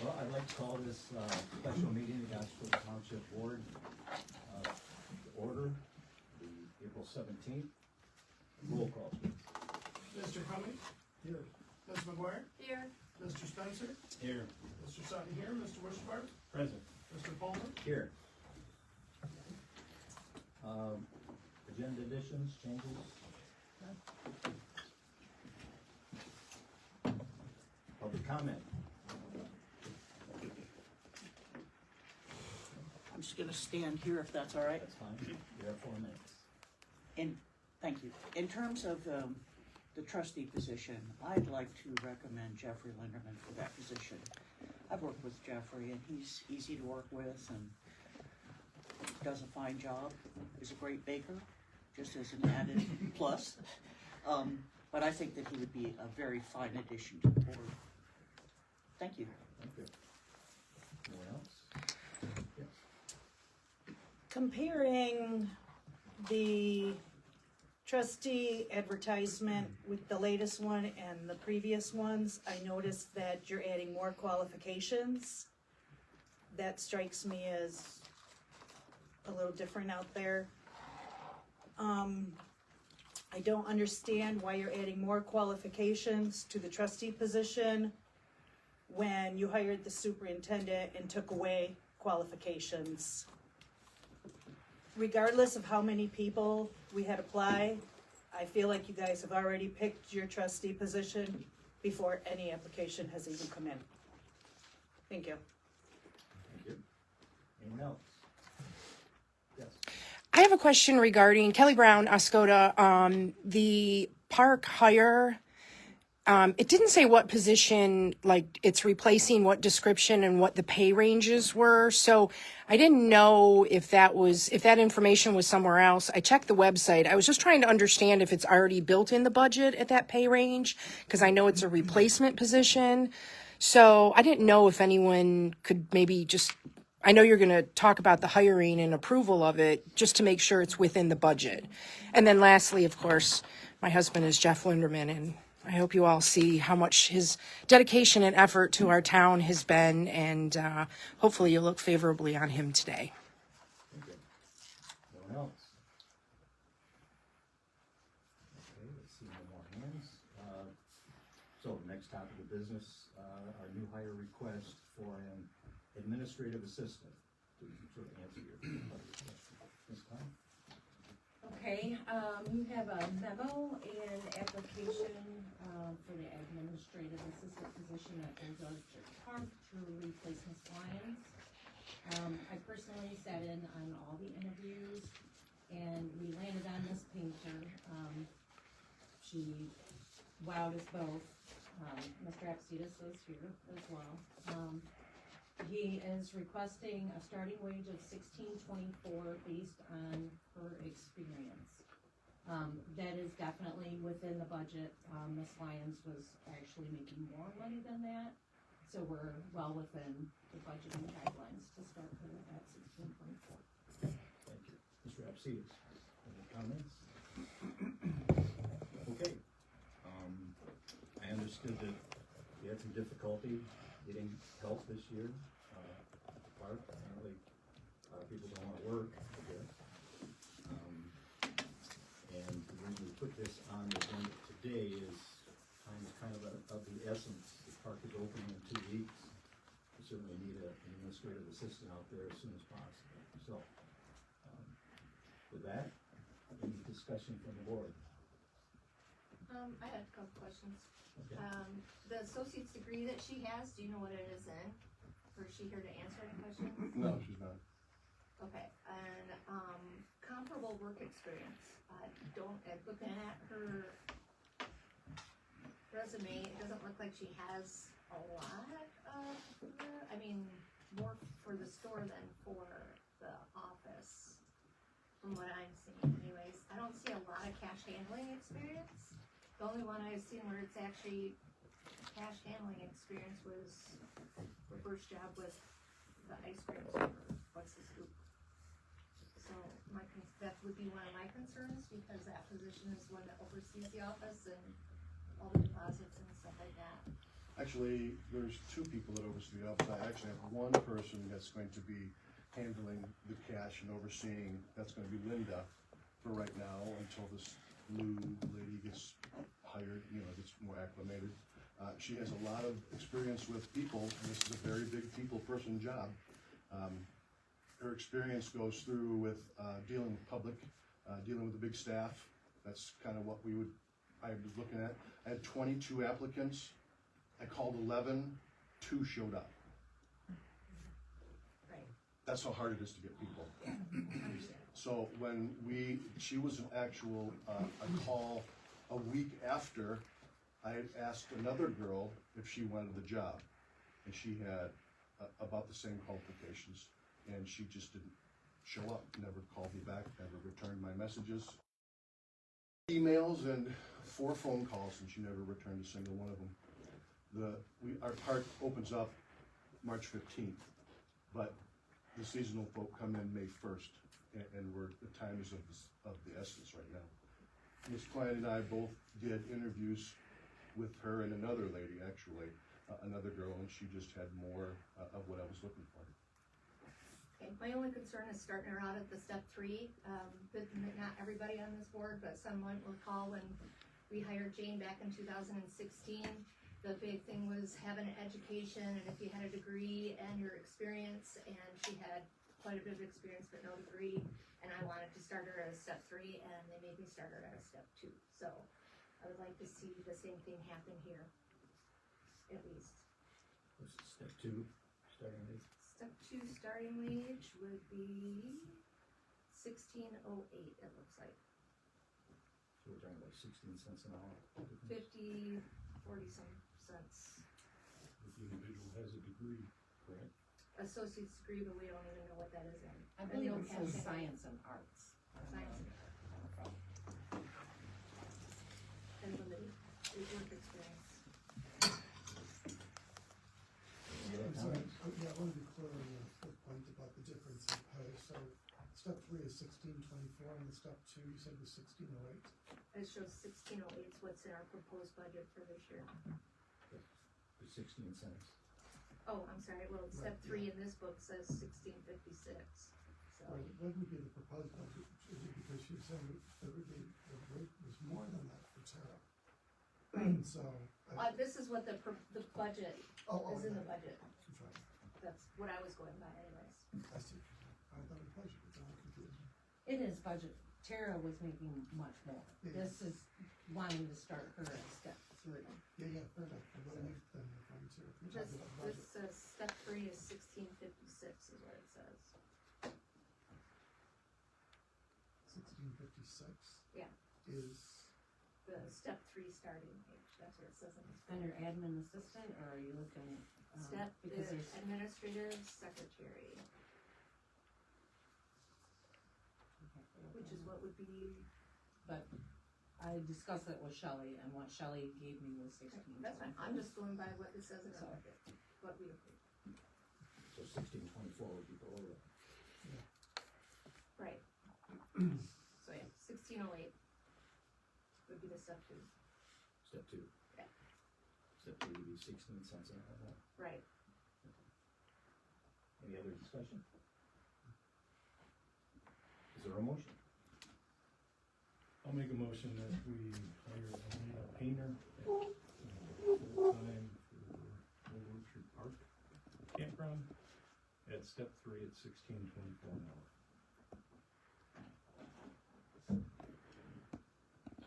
Well, I'd like to call this special meeting of the Oscoda Township Board to order, the April 17th. Roll call, please. Mr. Cummings? Here. Ms. McGuire? Here. Mr. Spencer? Here. Mr. Sutton here. Mr. Wishbar? Present. Mr. Palmer? Here. Agenda additions, changes? Public comment? I'm just gonna stand here if that's all right. That's fine. You have 4 minutes. And thank you. In terms of the trustee position, I'd like to recommend Jeffrey Linderman for that position. I've worked with Jeffrey, and he's easy to work with and does a fine job. He's a great baker, just as an added plus. But I think that he would be a very fine addition to the board. Thank you. Thank you. Anyone else? Yes. Comparing the trustee advertisement with the latest one and the previous ones, I noticed that you're adding more qualifications. That strikes me as a little different out there. I don't understand why you're adding more qualifications to the trustee position when you hired the superintendent and took away qualifications. Regardless of how many people we had apply, I feel like you guys have already picked your trustee position before any application has even come in. Thank you. Thank you. Anyone else? Yes. I have a question regarding Kelly Brown, Oscoda, the park hire. It didn't say what position, like it's replacing, what description and what the pay ranges were. So I didn't know if that information was somewhere else. I checked the website. I was just trying to understand if it's already built in the budget at that pay range, because I know it's a replacement position. So I didn't know if anyone could maybe just, I know you're going to talk about the hiring and approval of it, just to make sure it's within the budget. And then lastly, of course, my husband is Jeff Linderman, and I hope you all see how much his dedication and effort to our town has been, and hopefully you'll look favorably on him today. Thank you. No one else? Okay, let's see, no more hands. So next topic of business, our new hire request for an administrative assistant to sort of answer your question. Ms. Klein? Okay, you have a memo and application for the administrative assistant position at Old Orchard Park to replace Ms. Lyons. I personally sat in on all the interviews, and we landed on Ms. Painter. She wowed us both. Mr. Apsidas is here as well. He is requesting a starting wage of $16.24 based on her experience. That is definitely within the budget. Ms. Lyons was actually making more money than that, so we're well within the budgeting guidelines to start her at $16.24. Thank you. Mr. Apsidas, any comments? Okay. I understood that you had some difficulty getting help this year. Park, apparently, a lot of people don't want to work, I guess. And the reason we put this on the agenda today is time is kind of the essence. The park is opening in 2 weeks. We certainly need an administrative assistant out there as soon as possible. So, with that, any discussion from the board? I had a couple questions. Okay. The associate's degree that she has, do you know what it is in? Or is she here to answer any questions? No, she's not. Okay, and comparable work experience. Looking at her resume, it doesn't look like she has a lot of, more for the store than for the office, from what I'm seeing anyways. I don't see a lot of cash handling experience. The only one I've seen where it's actually cash handling experience was her first job with the ice cream store. What's the scoop? So that would be one of my concerns, because that position is one that oversees the office, and all the deposits and stuff like that? Actually, there's two people that oversee the office. I actually have one person that's going to be handling the cash and overseeing, that's gonna be Linda for right now until this new lady gets hired, gets more acclimated. She has a lot of experience with people, and this is a very big people person job. Her experience goes through with dealing with public, dealing with a big staff. That's kind of what I was looking at. I had 22 applicants. I called 11, 2 showed up. Right. That's how hard it is to get people. So when she was an actual, a call a week after, I had asked another girl if she wanted the job. And she had about the same qualifications. And she just didn't show up, never called me back, never returned my messages. Emails and 4 phone calls, and she never returned a single one of them. Our park opens up March 15th, but the seasonal folk come in May 1st, and the time is of the essence right now. Ms. Klein and I both did interviews with her and another lady, actually, another girl, and she just had more of what I was looking for. Okay, my only concern is starting her out at the step 3. Not everybody on this board, but someone will recall when we hired Jane back in 2016. The big thing was having an education, and if you had a degree and your experience, and she had quite a bit of experience but no degree, and I wanted to start her at a step 3, and they made me start her at a step 2. So I would like to see the same thing happen here, at least. What's step 2 starting date? Step 2 starting wage would be $16.08, it looks like. So we're talking about 16 cents an hour. 40 some cents. If the individual has a degree, Correct. Associate's degree, but we don't even know what that is in. I believe it says science and arts. Science. And limited work experience. Any other I'm sorry, comments? yeah, I want to be clear on the point about the difference in pay. So step 3 is $16.24, and the step 2 you said was $16.08. It shows $16.08 is what's in our proposed budget for this year. The 16 cents. Oh, I'm sorry, well, step 3 in this book says $16.56, so. What would be the proposed budget? Is it because she was saying that the rate was more than that for Tara? So. This is what the budget is in the yeah. budget. I'm sorry. That's what I was going by anyways. I see. I thought it was budget, it's all confusing. It is budget. Tara was making much more. Yeah. This is wanting to start her at step 3. Yeah, fair enough. I'm referring to, we're This talking about budget. says step 3 is $16.56 is what it says. 1656. Yeah. Is, The step 3 starting page, that's what it says in this. Under admin assistant, or are you looking, Step because is there's, administrative secretary, which is what would be, but I discussed it with Shelley, and what Shelley gave me was 16. that's fine, I'm just going by what it says in our budget, what we approved. So 1624 would be below that. Right. So yeah, 1608 would be the step 2, Step 2. Yeah. Step 2 would be 16 cents an hour. right. Any other discussion? Is there a motion? I'll make a motion that we hire Elena Painter full-time for Old Orchard Park Campground at step 3 at $16.24 an hour.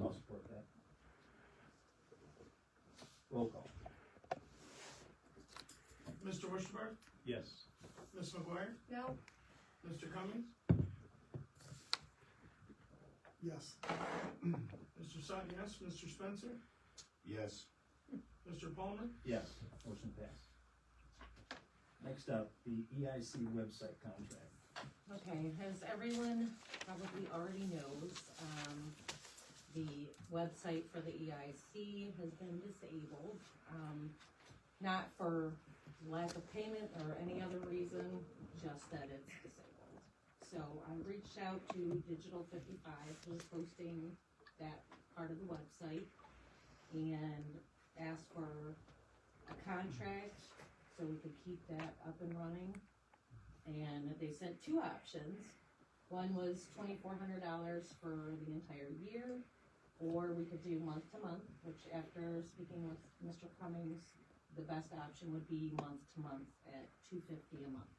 I'll support that. Roll call. Mr. Wusterberg, Yes. Ms. McGuire, No, Mr. Cummings? Yes. Mr. Sutton, yes. Mr. Spencer? Yes. Mr. Palmer? Yes, motion passed. Next up, the EIC website contract. Okay, as everyone probably already knows, the website for the EIC has been disabled. Not for lack of payment or any other reason, just that it's disabled. So I reached out to Digital 55, who's hosting that part of the website, and asked for a contract so we could keep that up and running. And they sent two options. One was $2,400 for the entire year, or we could do month to month, which after speaking with Mr. Cummings, the best option would be month to month at $250 a month.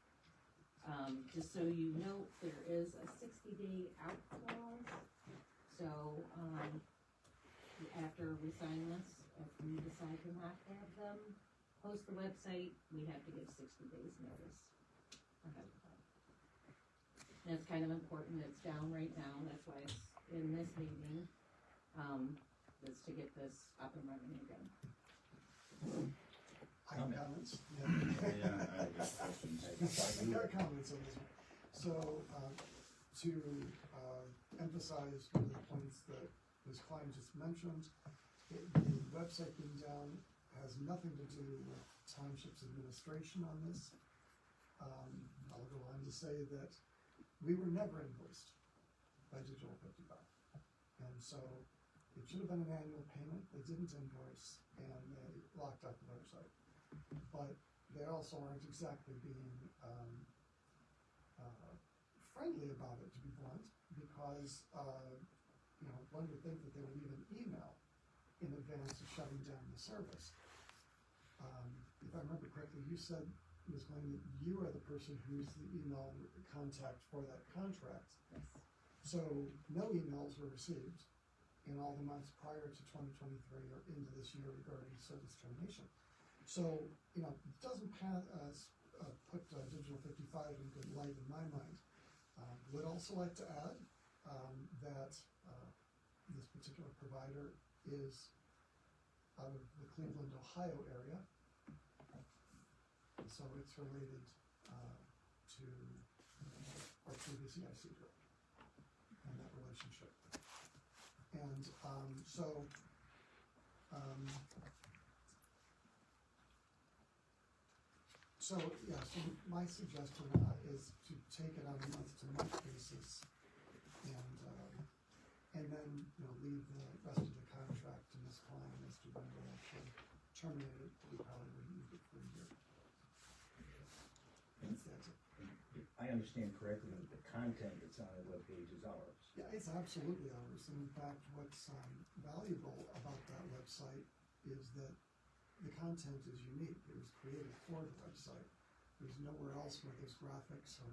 Just so you know, there is a 60-day out clause. So, after we sign this, if we decide to not have them post the website, we have to give 60 days notice ahead of time. And it's kind of important, it's down right now, that's why it's in this meeting, is to get this up and running again. I have comments. Yeah, I got questions. I got comments on this one. So, to emphasize one of the points that Ms. Klein just mentioned, the website being down has nothing to do with township's administration on this. I'll go on to say that we were never invoiced by Digital 55. And so it should have been an annual payment. They didn't invoice and they locked up the website. But they also aren't exactly being friendly about it, to be blunt, because one would think that they would leave an email in advance of shutting down the service. If I remember correctly, you said, Ms. Klein, that you are the person who's the email contact for that contract. Yes. So no emails were received in all the months prior to 2023 or into this year regarding service termination. So, it doesn't put Digital 55 in good light in my mind. Would also like to add that this particular provider is out of the Cleveland, Ohio area. So it's related to our previous EIC group and that relationship. And so my suggestion is to take it on a month-to-month basis and then, leave the rest of the contract to Ms. Klein as to when we actually terminate it. We probably wouldn't use it for a year. That's it. If I understand correctly, the content that's on the webpage is ours. Yeah, it's absolutely ours. And in fact, what's valuable about that website is that the content is unique. It was created for the website. There's nowhere else where those graphics or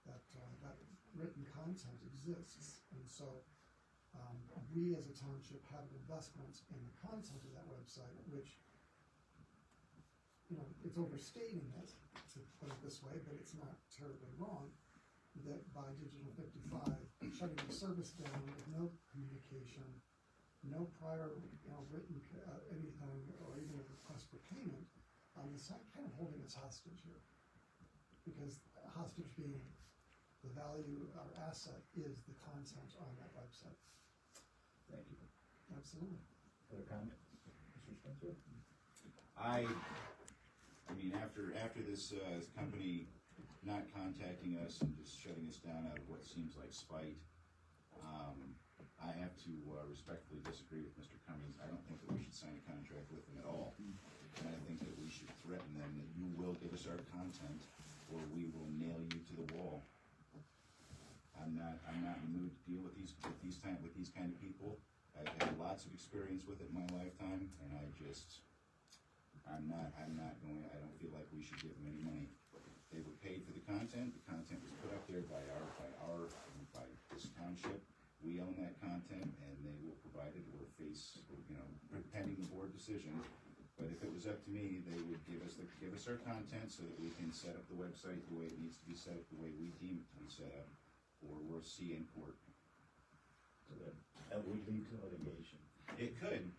that written content exists. And so we as a township have an investment in the content of that website, which, it's overstating it, to put it this way, but it's not terribly wrong, that by Digital 55 shutting the service down with no communication, no prior, written anything, or even a request for payment, it's kind of holding us hostage here. Because hostage being the value, our asset is the content on that website. Thank you. Absolutely. Other comments? Mr. Spencer? I mean, after this company not contacting us and just shutting us down out of what seems like spite, I have to respectfully disagree with Mr. Cummings. I don't think that we should sign a contract with them at all. And I think that we should threaten them that you will give us our content or we will nail you to the wall. I'm not in the mood to deal with these kind of people. I've had lots of experience with it in my lifetime, and I don't feel like we should give them any money. They were paid for the content was put up there by this township. We own that content, and they will provide it or face, pending the board decision. But if it was up to me, they would give us our content so that we can set up the website the way it needs to be set up, the way we deem it to be set up, or we'll see in court. So that would lead to litigation. It could.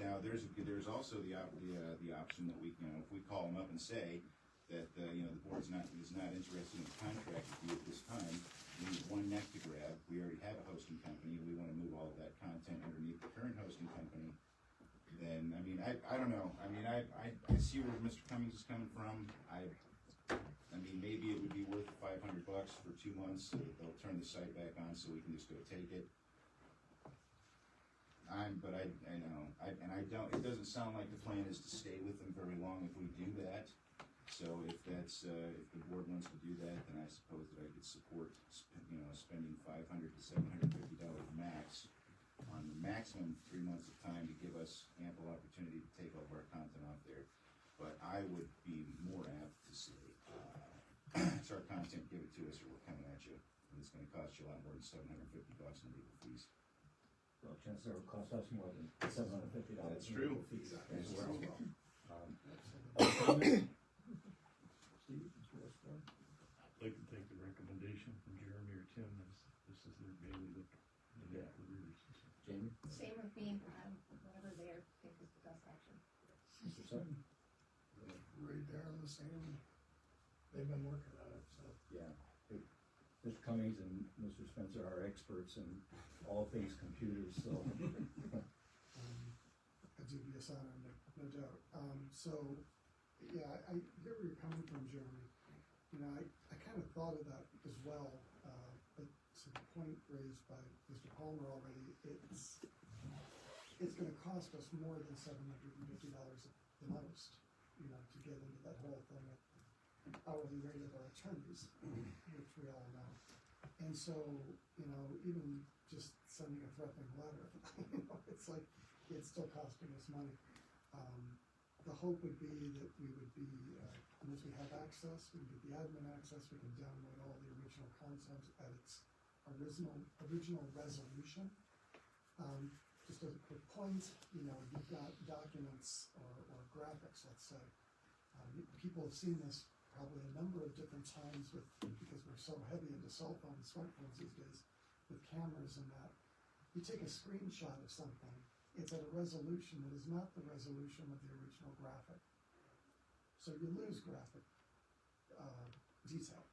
Now, there's also the option that we, if we call them up and say that the board is not interested in the contract with you at this time, we need one neck to grab. We already have a hosting company. We want to move all of that content underneath the current hosting company. Then, I don't know. I see where Mr. Cummings is coming from. Maybe it would be worth $500 for 2 months so that they'll turn the site back on so we can just go take it. I I don't, it doesn't sound like the plan is to stay with them very long if we do that. So if that's, if the board wants to do that, then I suppose that I could support, spending $500 to $750 max on the maximum 3 months of time to give us ample opportunity to take all of our content off there. But I would be more apt to say, it's our content, give it to us, or we're coming at you, and it's gonna cost you a lot more than $750 in legal fees. Well, chances are it'll cost us more than $750. That's in true. legal fees Exactly. as well. Steve, Mr. Westbrook? I'd like to take the recommendation from Jeremy or Tim, as this is their bailiwick in the Yeah. careers. Jamie? Same with me, whatever they think is the best option. Mr. Sutton? Right there on the same, they've been working on it, so. Yeah. Mr. Cummings and Mr. Spencer are experts in all things computers, so. A dubious honor, no doubt. So, yeah, I hear where you're coming from, Jeremy. You know, I kind of thought of that as well, but to the point raised by Mr. Palmer already, it's gonna cost us more than $750 the most, to get into that whole thing at hourly rate of our attorneys, which we all know. And so, even just sending a threatening letter, it's like, it's still costing us money. The hope would be that we would be, once we have access, we get the admin access, we can download all the original content at its original resolution. Just as a quick point, you've got documents or graphics, let's say. People have seen this probably a number of different times because we're so heavy into cell phones, smartphones these days, with cameras and that. You take a screenshot of something, it's at a resolution that is not the resolution of the original graphic. So you lose graphic detail,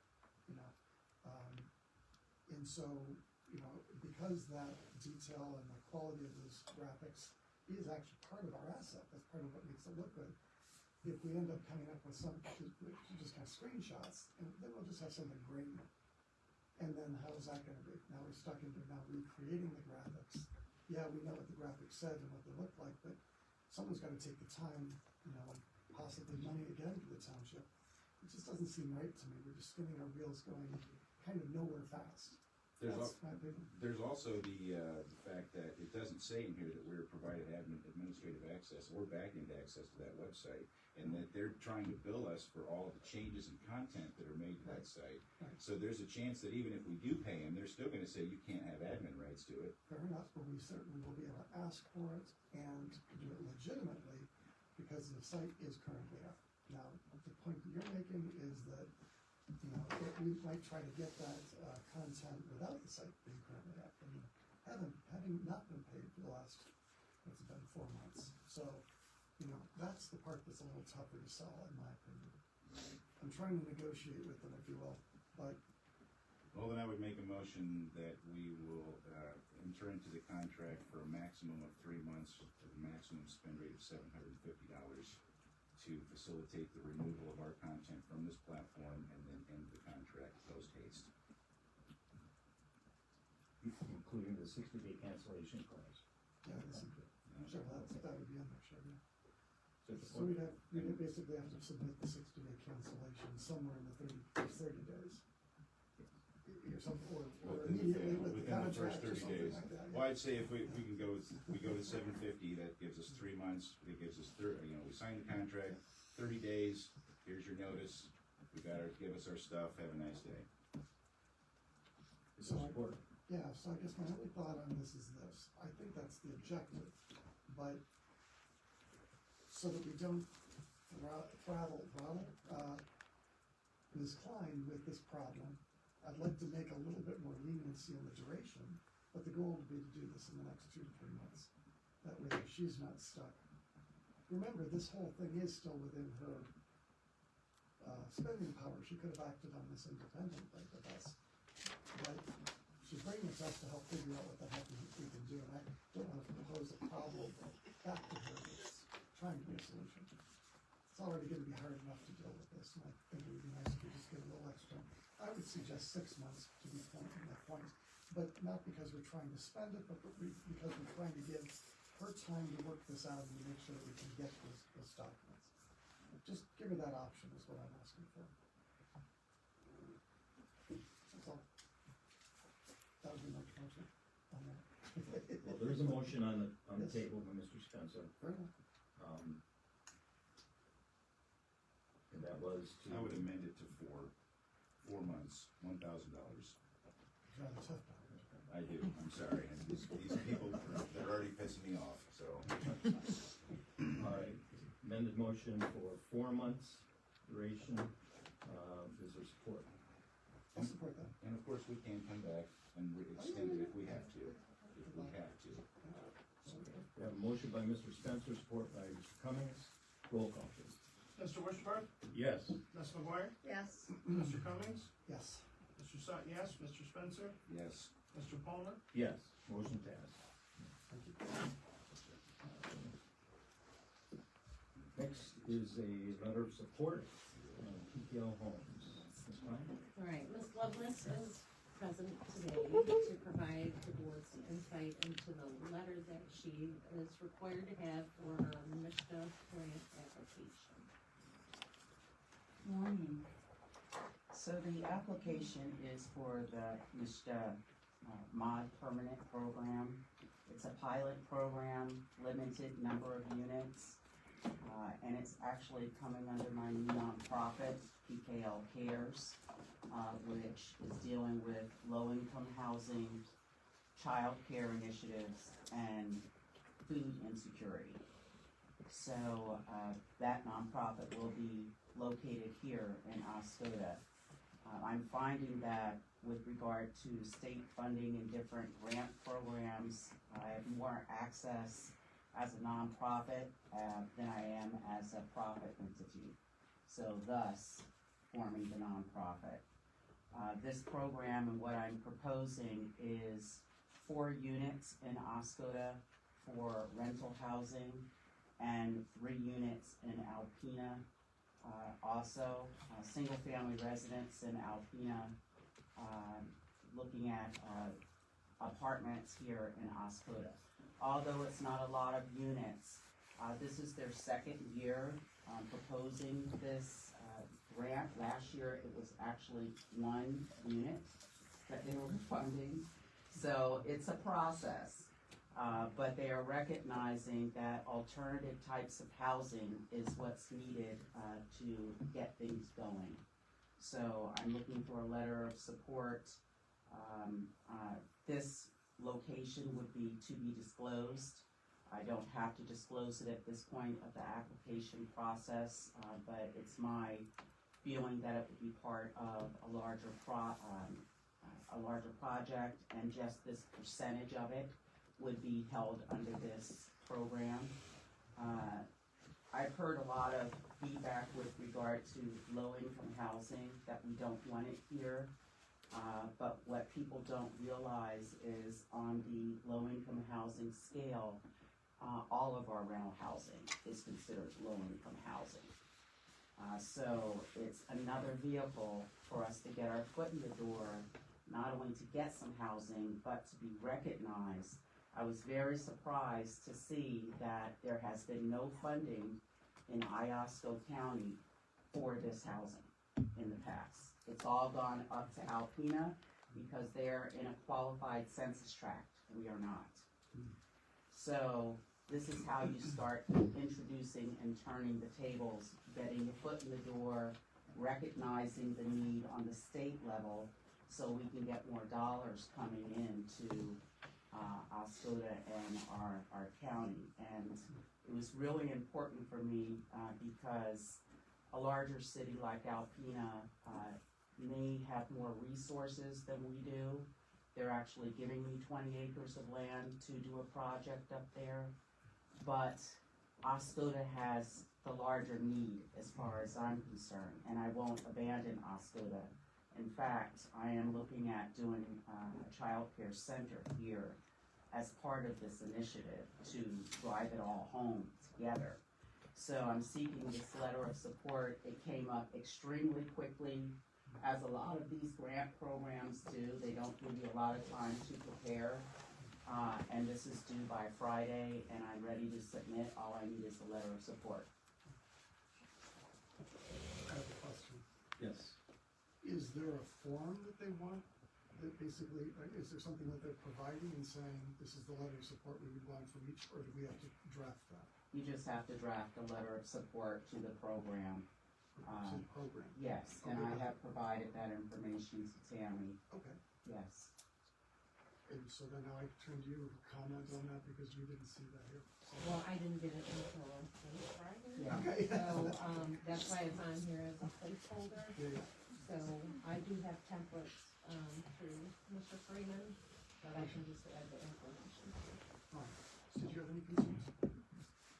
and so, because that detail and the quality of those graphics is actually part of our asset, that's part of what makes it look good. If we end up coming up with some just kind of screenshots, and then we'll just have something grainy. And then how is that gonna be? Now we're stuck into recreating the graphics. Yeah, we know what the graphics said and what they look like, but someone's gotta take the time, possibly money again for the township. It just doesn't seem right to me. We're just spinning our wheels going kind of nowhere fast. That's my opinion. There's also the fact that it doesn't say in here that we're provided administrative access or back-end access to that website, and that they're trying to bill us for all of the changes in content that are made to that site. Right. So there's a chance that even if we do pay them, they're still gonna say you can't have admin rights to it. Fair enough, but we certainly will be able to ask for it and do it legitimately because the site is currently up. Now, the point that you're making is that, we might try to get that content without the site being currently up. And having not been paid for the last, what's it been, 4 months. So, that's the part that's a little tougher to sell, in my opinion. I'm trying to negotiate with them, if you will, but Well, then I would make a motion that we will enter into the contract for a maximum of 3 months with a maximum spend rate of $750 to facilitate the removal of our content from this platform and then end the contract post haste. Including the 60-day cancellation clause. yeah, sure, that would be in there, sure, yeah. So So we'd basically have to submit the 60-day cancellation somewhere in the 30 days. Or something, or immediately with the Within the first contract or 30 something days. like that. Well, I'd say if we can go, we go to 750, that gives us 3 months, it gives us we sign the contract, 30 days, here's your notice, we gotta give us our stuff, have a nice day. Is there support? Yeah, so I guess my only thought on this is this, I think that's the objective, but so that we don't throttle Ms. Klein with this problem, I'd like to make a little bit more leniency on the duration, but the goal would be to do this in the next 2 to 3 months. That way she's not stuck. Remember, this whole thing is still within her spending power. She could have acted on this independently with us. But she's bringing us to help figure out what the heck we can do, and I don't want to propose a problem back to her that's trying to be a solution. It's already gonna be hard enough to deal with this, and I think it would be nice if we just get a little extra. I would suggest 6 months to be my point, but not because we're trying to spend it, but because we're trying to give her time to work this out and to make sure that we can get this documents. Just give me that option is what I'm asking for. That's all. That would be my motion on that. Well, there's a motion on the Yes. table by Mr. Spencer. Fair enough. And that was to. I would amend it to 4 months, $1,000. It's rather tough, but I do, I'm sorry, and these people, they're already pissing me off, so. All right, amended motion for 4 months duration, is there support? I'll support that. And of course, we can come back and extend it if we have to, We have a motion by Mr. Spencer, support by Mr. Cummings, roll call please. Mr. Wishburne? Yes. Ms. McGuire? Yes. Mr. Cummings? Yes. Mr. Sut, yes. Mr. Spencer? Yes. Mr. Palmer? Yes, motion passed. Thank you. Next is a letter of support, PPL Homes. Ms. Klein? All right, Ms. Lovelace is present today to provide the board's insight into the letter that she is required to have for her MISTA grant application. Morning. So the application is for the MISTA Mod Permanent Program. It's a pilot program, limited number of units, and it's actually coming under my new nonprofit, PKL Cares, which is dealing with low-income housing, child care initiatives, and food insecurity. So that nonprofit will be located here in Oscoda. I'm finding that with regard to state funding and different grant programs, I have more access as a nonprofit than I am as a profit entity. So thus, forming the nonprofit. This program and what I'm proposing is 4 units in Oscoda for rental housing and 3 units in Alpena. Also, single-family residence in Alpena, looking at apartments here in Oscoda. Although it's not a lot of units, this is their second year proposing this grant. Last year it was actually 1 unit that they were funding. So it's a process. But they are recognizing that alternative types of housing is what's needed to get things going. So I'm looking for a letter of support. This location would be to be disclosed. I don't have to disclose it at this point of the application process, but it's my feeling that it would be part of a larger project, and just this percentage of it would be held under this program. I've heard a lot of feedback with regard to low-income housing, that we don't want it here. But what people don't realize is on the low-income housing scale, all of our rental housing is considered low-income housing. So it's another vehicle for us to get our foot in the door, not only to get some housing, but to be recognized. I was very surprised to see that there has been no funding in Iosco County for this housing in the past. It's all gone up to Alpena because they're in a qualified census tract. We are not. So this is how you start introducing and turning the tables, getting your foot in the door, recognizing the need on the state level so we can get more dollars coming into Oscoda and our county. And it was really important for me because a larger city like Alpena may have more resources than we do. They're actually giving me 20 acres of land to do a project up there. But Oscoda has the larger need as far as I'm concerned, and I won't abandon Oscoda. In fact, I am looking at doing a child care center here as part of this initiative to drive it all home together. So I'm seeking this letter of support. It came up extremely quickly, as a lot of these grant programs do. They don't give you a lot of time to prepare. And this is due by Friday, and I'm ready to submit. All I need is the letter of support. I have a question. Yes. Is there a form that they want, that basically, is there something that they're providing and saying, this is the letter of support we would want from each, or do we have to draft that? You just have to draft a letter of support to the program. To the program? Yes, and I have provided that information to Tammy, Okay, yes. and so then now I turn to you to comment on that, because we didn't see that here. So- Well, I didn't get it until late Friday. Yeah. Okay. So, that's why it's on here as a placeholder. Yeah, So I do have templates, through Mr. Freeman, but I can just add the information. fine. Did you have any concerns?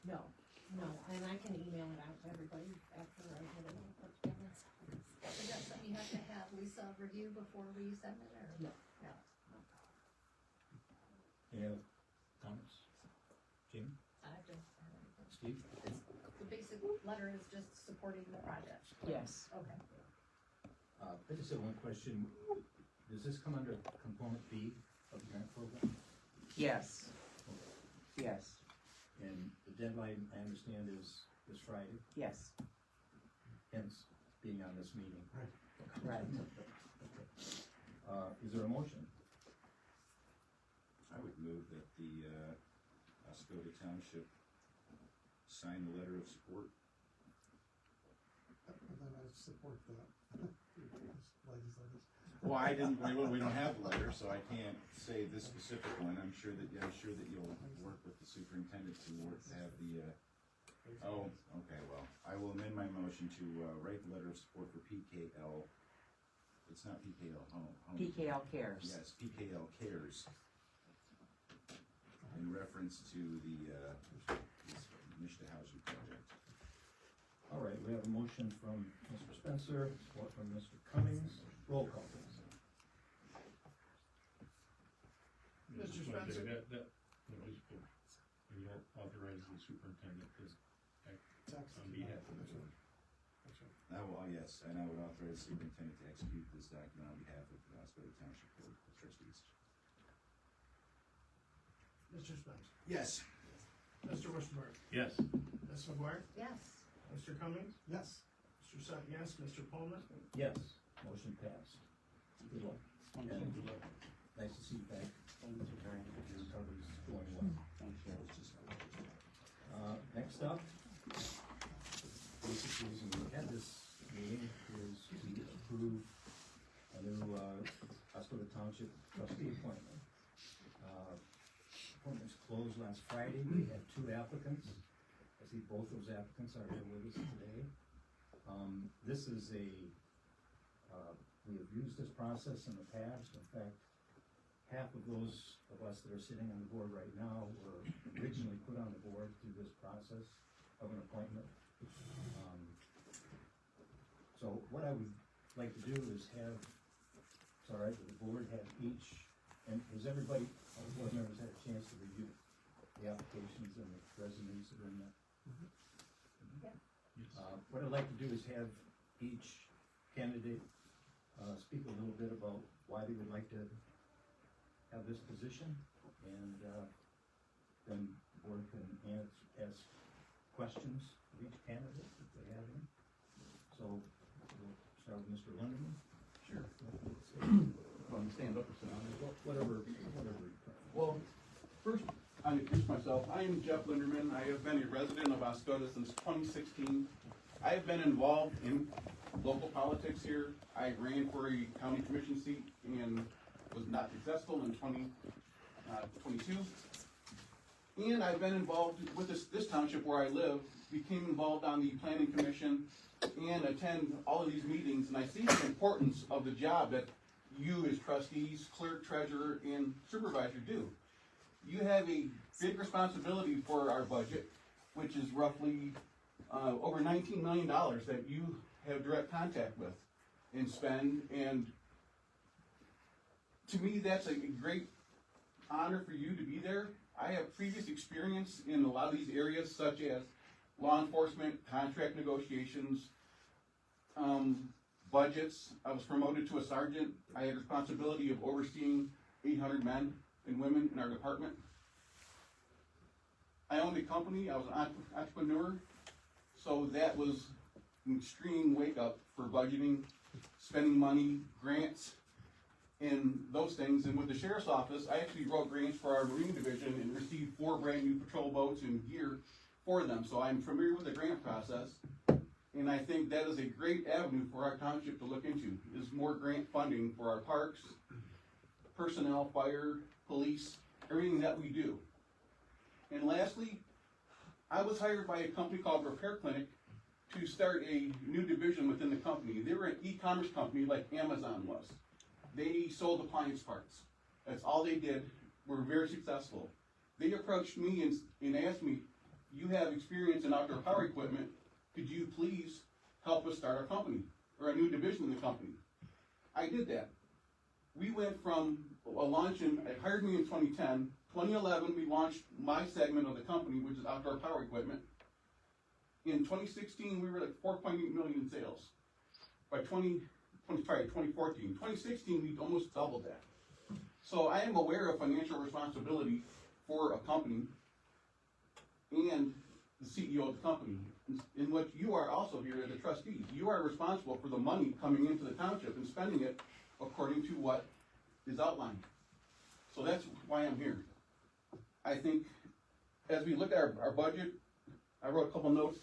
No, and I can email it out to everybody after I get it all put together. Is that something you have to have Lisa review before we send it, or? No. No. Any other comments? Jamie? I don't have anything. Steve? The basic letter is just supporting the project. Yes. Okay. I just have one question. Does this come under component B of the grant program? Yes, yes, And the deadline, I understand, is this Friday, yes, hence being on this meeting. right. Is there a motion? I would move that the, Oscoda Township sign the letter of support. And then I support that. Legislators. Well, we don't have the letter, so I can't say this specific one. I'm sure that you'll work with the superintendent to have the, oh, okay, well, I will amend my motion to, write the letter of support for PKL. It's not PKL Home. PKL Cares. Yes, PKL Cares. In reference to the, Mishta Housing Project. All right, we have a motion from Mr. Spencer, support from Mr. Cummings. Roll call, please. Mr. Just wanna say Spencer? That, you know, authorize the superintendent to act Text. on behalf of the That's board. right. That's right. I will, yes, and I would authorize the superintendent to execute this document on behalf of the Oscoda Township Board of Trustees. Mr. Spencer? Yes. Mr. Wishburn? Yes. Ms. McGuire? Yes. Mr. Cummings? Yes. Mr. Sutton, yes. Mr. Pullman? Yes, motion passed. Good luck. Thank And you. nice to see you back. Thank you very Your much. recovery's going well. Thank you. Next up, basically, reason we had this meeting is to approve a new, Oscoda Township trustee appointment. Appointments closed last Friday. We had 2 applicants. I see both those applicants are here with us today. This is we have used this process in the past. In fact, half of those of us that are sitting on the board right now were originally put on the board through this process of an appointment. So what I would like to do is have, it's all right, the board have each, and has everybody, all the board members had a chance to review the applications and the resumes that are in there? What I'd like to do is have each candidate, speak a little bit about why they would like to have this position, and, then the board can ask questions of each candidate if they have any. So, we'll start with Mr. Linderman. Sure. Want to stand up or sit down? Whatever. Well, first, I'll introduce myself. I am Jeff Linderman. I have been a resident of Oscoda since 2016. I have been involved in local politics here. I ran for a county commission seat and was not successful in 2022. And I've been involved with this township where I live, became involved on the planning commission and attend all of these meetings, and I see the importance of the job that you as trustees, clerk, treasurer, and supervisor do. You have a big responsibility for our budget, which is roughly over $19 million that you have direct contact with and spend, and to me that's a great honor for you to be there. I have previous experience in a lot of these areas, such as law enforcement, contract negotiations, budgets. I was promoted to a sergeant. I had responsibility of overseeing 800 men and women in our department. I owned a company, I was an entrepreneur, so that was an extreme wake up for budgeting, spending money, grants, and those things. And with the sheriff's office, I actually wrote grants for our Marine Division and received 4 brand new patrol boats and gear for them. So I'm familiar with the grant process, and I think that is a great avenue for our township to look into, is more grant funding for our parks, personnel, fire, police, everything that we do. And lastly, I was hired by a company called Repair Clinic to start a new division within the company. They were an e-commerce company like Amazon was. They sold appliance parts. That's all they did. Were very successful. They approached me and asked me, "You have experience in outdoor power equipment. Could you please help us start our company, or a new division in the company?" I did that. We went from a launch it hired me in 2010. 2011, we launched my segment of the company, which is outdoor power equipment. In 2016, we were at 4.8 million in sales. By 2014. 2016, we almost doubled that. So I am aware of financial responsibility for a company and the CEO of the company. And what you are also here as a trustee, you are responsible for the money coming into the township and spending it according to what is outlined. So that's why I'm here. I think as we look at our budget, I wrote a couple notes.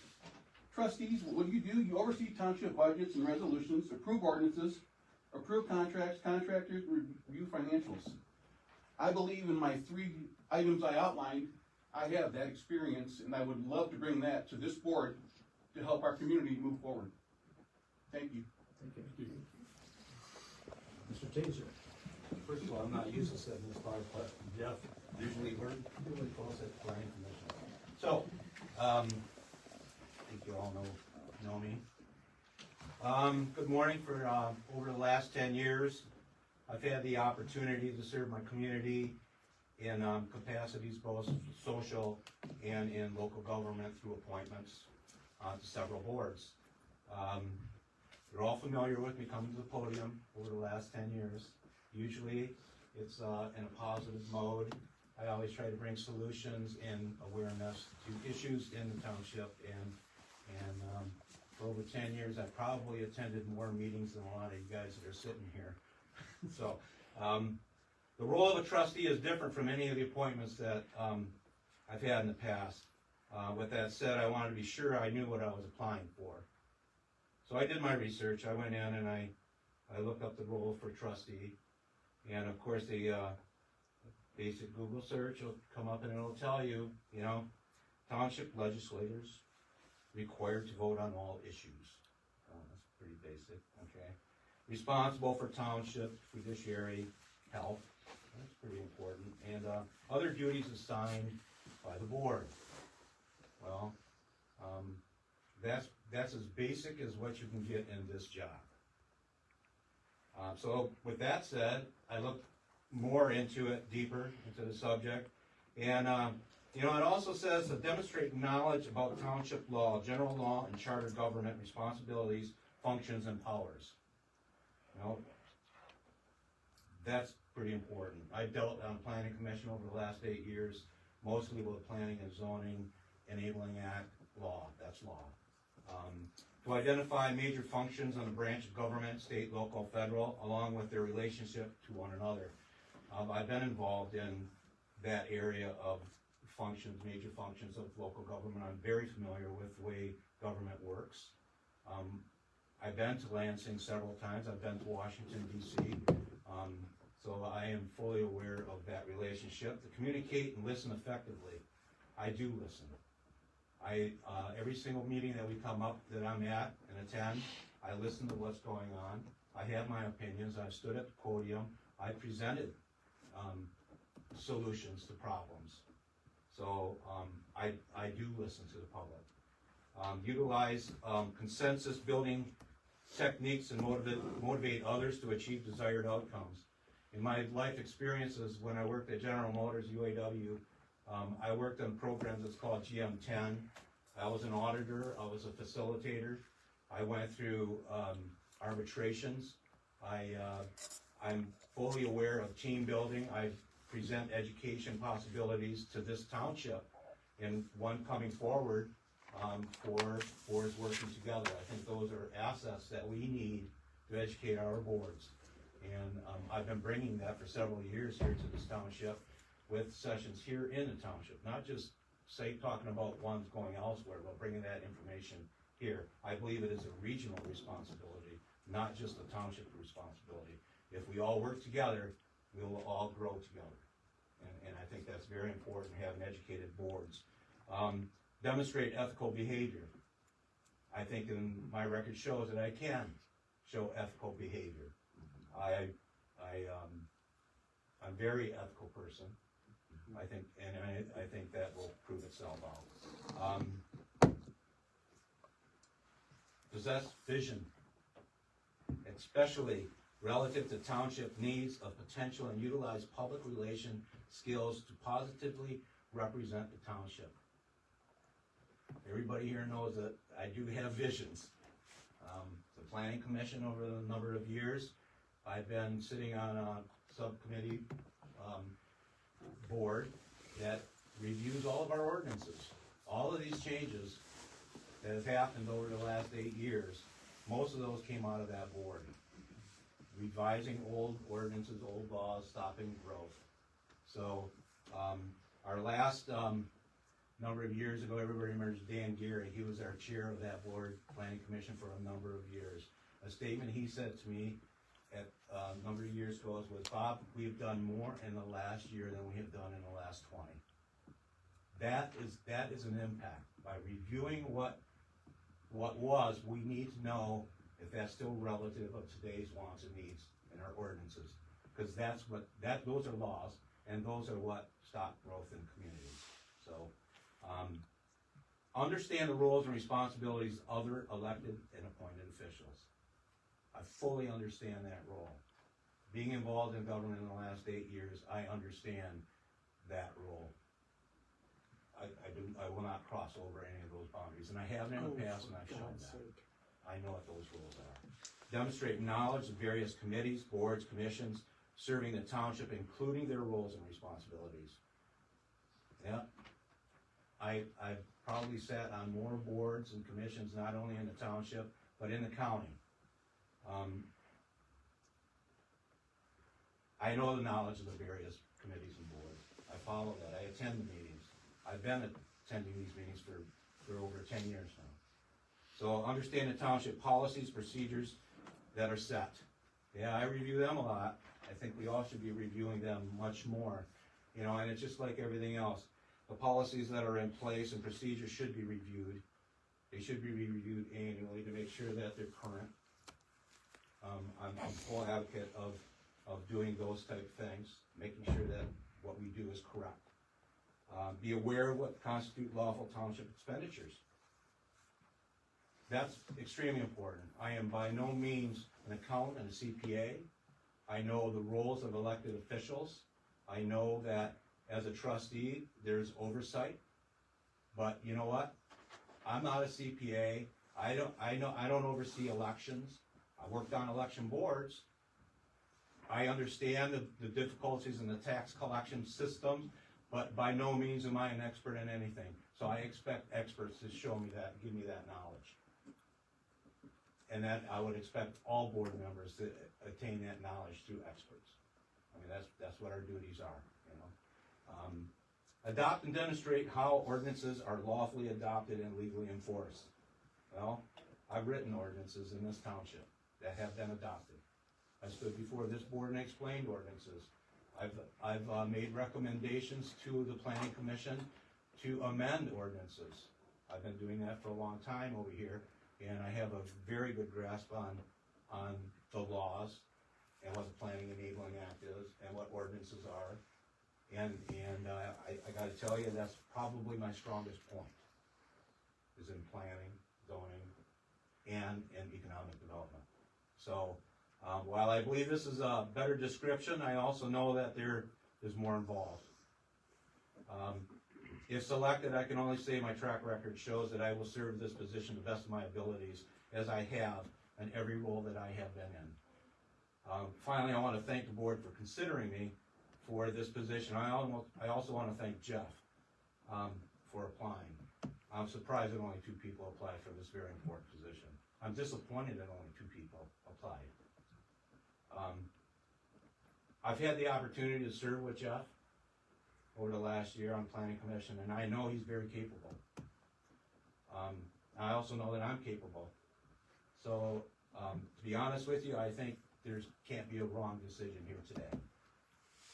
Trustees, what do? You oversee township budgets and resolutions, approve ordinances, approve contracts, contractors, review financials. I believe in my 3 items I outlined, I have that experience, and I would love to bring that to this board to help our community move forward. Thank you. Thank you. Mr. Taser. First of all, I'm not used to setting this bar, but Jeff usually really calls it planning commission. So, I think you all know me. Good morning. For over the last 10 years, I've had the opportunity to serve my community in capacities both social and in local government through appointments to several boards. You're all familiar with me coming to the podium over the last 10 years. Usually it's in a positive mode. I always try to bring solutions and awareness to issues in the township, and for over 10 years I've probably attended more meetings than a lot of you guys that are sitting here. So the role of a trustee is different from any of the appointments that I've had in the past. With that said, I wanted to be sure I knew what I was applying for. So I did my research. I went in and I looked up the role for trustee, and of course the basic Google search will come up and it'll tell you, township legislators required to vote on all issues. That's pretty basic, okay. Responsible for township, fiduciary, health, that's pretty important, and other duties assigned by the board. Well, that's as basic as what you can get in this job. So with that said, I looked more into it, deeper into the subject, and it also says to demonstrate knowledge about township law, general law, and charter government responsibilities, functions, and powers. That's pretty important. I dealt on planning commission over the last 8 years, mostly with planning and zoning, enabling act, law. That's law. To identify major functions on the branch of government, state, local, federal, along with their relationship to one another. I've been involved in that area of functions, major functions of local government. I'm very familiar with the way government works. I've been to Lansing several times. I've been to Washington, D.C. So I am fully aware of that relationship. To communicate and listen effectively, I do listen. Every single meeting that we come up that I'm at and attend, I listen to what's going on. I have my opinions. I've stood at the podium. I presented solutions to problems. So I do listen to the public. Utilize consensus building techniques and motivate others to achieve desired outcomes. In my life experiences, when I worked at General Motors, UAW, I worked on programs that's called GM10. I was an auditor. I was a facilitator. I went through arbitrations. I'm fully aware of team building. I've present education possibilities to this township and one coming forward, for boards working together. I think those are assets that we need to educate our boards. And, I've been bringing that for several years here to this township with sessions here in the township, not just talking about ones going elsewhere, but bringing that information here. I believe it is a regional responsibility, not just a township responsibility. If we all work together, we will all grow together. And I think that's very important, having educated boards. Demonstrate ethical behavior. I think in my record shows that I can show ethical behavior. I'm a very ethical person. I think that will prove itself out. Possess vision, especially relative to township needs of potential, and utilize public relation skills to positively represent the township. Everybody here knows that I do have visions. The Planning Commission, over a number of years, I've been sitting on a subcommittee board that reviews all of our ordinances. All of these changes that have happened over the last 8 years, most of those came out of that board. Revising old ordinances, old laws, stopping growth. So, our last number of years ago, everybody remembers Dan Geary. He was our chair of that board, Planning Commission, for a number of years. A statement he said to me at a number of years ago was, Bob, we've done more in the last year than we have done in the last 20. That is an impact. By reviewing what was, we need to know if that's still relative of today's wants and needs in our ordinances. Because those are laws, and those are what stop growth in communities. So, understand the roles and responsibilities of other elected and appointed officials. I fully understand that role. Being involved in government in the last 8 years, I understand that role. I will not cross over any of those boundaries, and I have in the past, and I've shown that. I know what those rules are. Demonstrate knowledge of various committees, boards, commissions, serving the township, including their roles and responsibilities. Yeah. I've probably sat on more boards and commissions, not only in the township, but in the county. I know the knowledge of the various committees and boards. I follow that. I attend the meetings. I've been attending these meetings for over 10 years now. So understand the township policies, procedures that are set. Yeah, I review them a lot. I think we all should be reviewing them much more. And it's just like everything else. The policies that are in place and procedures should be reviewed. They should be reviewed annually to make sure that they're current. I'm a full advocate of doing those type of things, making sure that what we do is correct. Be aware of what constitute lawful township expenditures. That's extremely important. I am by no means an accountant and a CPA. I know the roles of elected officials. I know that as a trustee, there's oversight. But you know what? I'm not a CPA. I don't oversee elections. I worked on election boards. I understand the difficulties in the tax collection system, but by no means am I an expert in anything. So I expect experts to show me that, give me that knowledge. And that I would expect all board members to attain that knowledge through experts. I mean, that's what our duties are, Adopt and demonstrate how ordinances are lawfully adopted and legally enforced. Well, I've written ordinances in this township that have been adopted. I stood before this board and explained ordinances. I've made recommendations to the Planning Commission to amend ordinances. I've been doing that for a long time over here, and I have a very good grasp on the laws and what the Planning Enabling Act is and what ordinances are. And I gotta tell you, that's probably my strongest point, is in planning, zoning, and economic development. So, while I believe this is a better description, I also know that there is more involved. If selected, I can only say my track record shows that I will serve this position to the best of my abilities, as I have in every role that I have been in. Finally, I want to thank the board for considering me for this position. I also want to thank Jeff, for applying. I'm surprised that only 2 people applied for this very important position. I'm disappointed that only 2 people applied. I've had the opportunity to serve with Jeff over the last year on planning commission, and I know he's very capable. I also know that I'm capable. So, to be honest with you, I think can't be a wrong decision here today.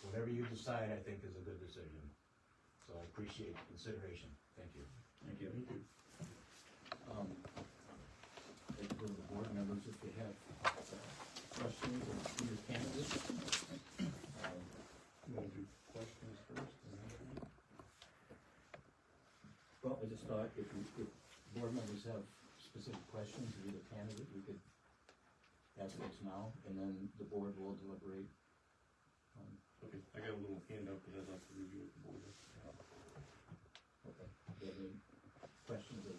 Whatever you decide, I think is a good decision. So I appreciate the consideration. Thank you. Thank you. Take it to the board members if you have questions of your candidates. You wanna do questions first? Well, I just thought if board members have specific questions of either candidate, we could ask those now, and then the board will deliberate. Okay, I got a little handout that I'd like to review with the board. Okay. Do you have any questions of?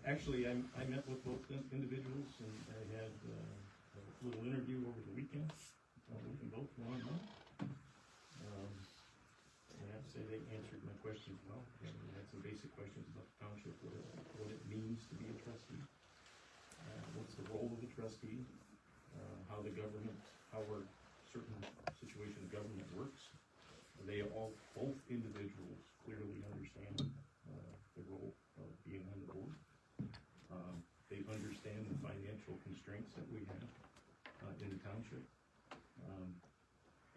Actually, I met with both individuals, and I had a little interview over the weekend, with them both one-on-one. I have to say they answered my questions well. We had some basic questions about the township, what it means to be a trustee, what's the role of the trustee, how our certain situation of government works. They both individuals clearly understand the role of being on the board. They understand the financial constraints that we have in the township.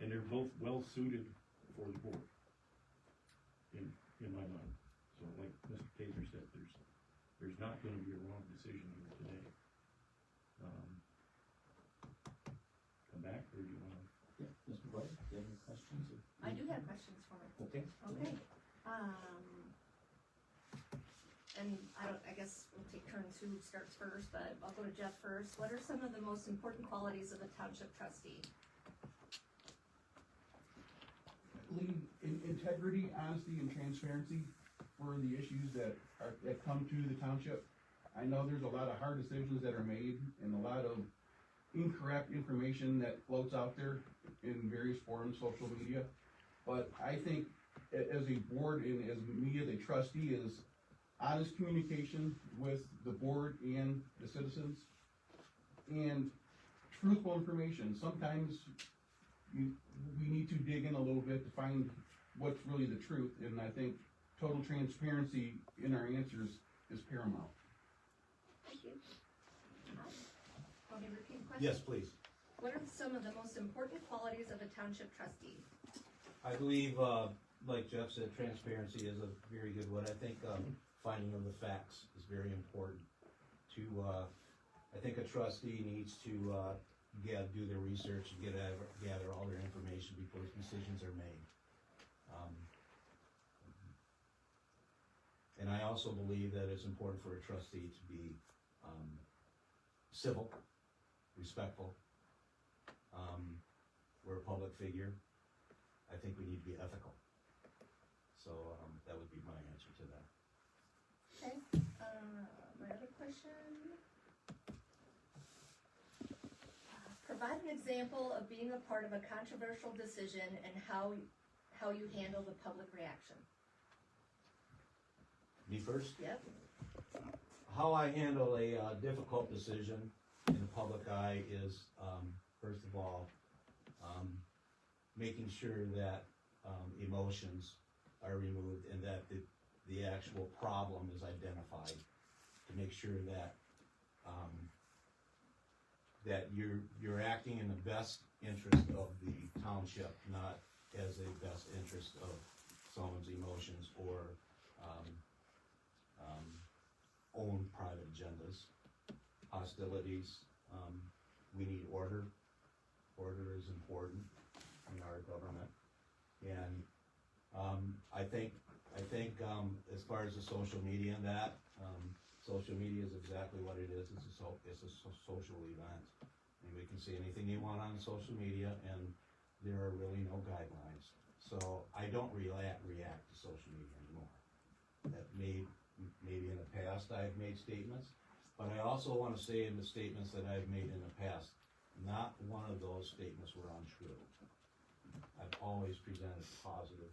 And they're both well suited for the board, in my mind. So like Mr. Taser said, there's not gonna be a wrong decision here today. Come back, or do you wanna? Yeah, Mr. White, do you have any questions? I do have questions for him. Okay. Okay, and I guess we'll take turns who starts first, but I'll go to Jeff first. What are some of the most important qualities of a township trustee? Integrity, honesty, and transparency for the issues that come to the township. I know there's a lot of hard decisions that are made and a lot of incorrect information that floats out there in various forums, social media. But I think as a board and as me as a trustee is honest communication with the board and the citizens and truthful information. Sometimes we need to dig in a little bit to find what's really the truth, and I think total transparency in our answers is paramount. Thank you. Want me to repeat the question? Yes, please. What are some of the most important qualities of a township trustee? I believe, like Jeff said, transparency is a very good one. I think finding of the facts is very important. I think a trustee needs to do their research and gather all their information before decisions are made. And I also believe that it's important for a trustee to be civil, respectful. We're a public figure. I think we need to be ethical. So that would be my answer to that. Okay, my other question. Provide an example of being a part of a controversial decision and how you handle the public reaction. Me first? Yep. How I handle a difficult decision in the public eye is, first of all, making sure that emotions are removed and that the actual problem is identified, to make sure that that you're acting in the best interest of the township, not as a best interest of someone's emotions or own private agendas, hostilities. We need order. Order is important in our government, and I think as far as the social media and that, social media is exactly what it is. It's a social event, and we can see anything you want on social media, and there are really no guidelines. So I don't react to social media anymore. That maybe in the past I've made statements, but I also want to say in the statements that I've made in the past, not one of those statements were untrue. I've always presented positive